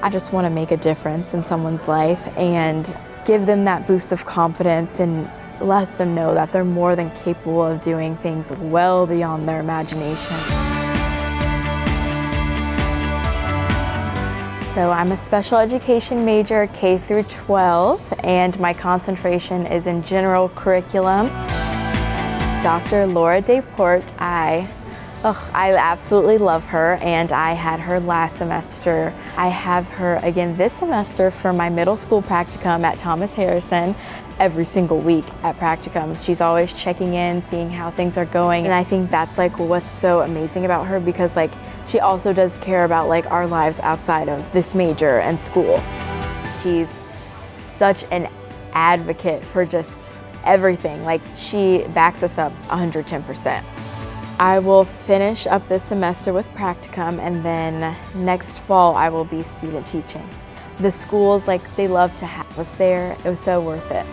I just want to make a difference in someone's life and give them that boost of confidence and let them know that they're more than capable of doing things well beyond their imagination. So I'm a special education major, K through 12, and my concentration is in general curriculum. Dr. Laura Deporte, I absolutely love her, and I had her last semester. I have her again this semester for my middle school practicum at Thomas Harrison. Every single week at practicums, she's always checking in, seeing how things are going, and I think that's like what's so amazing about her, because like she also does care about like our lives outside of this major and school. She's such an advocate for just everything. Like she backs us up 110%. I will finish up this semester with practicum, and then next fall I will be student teaching. The schools, like, they love to have us there. It was so worth it.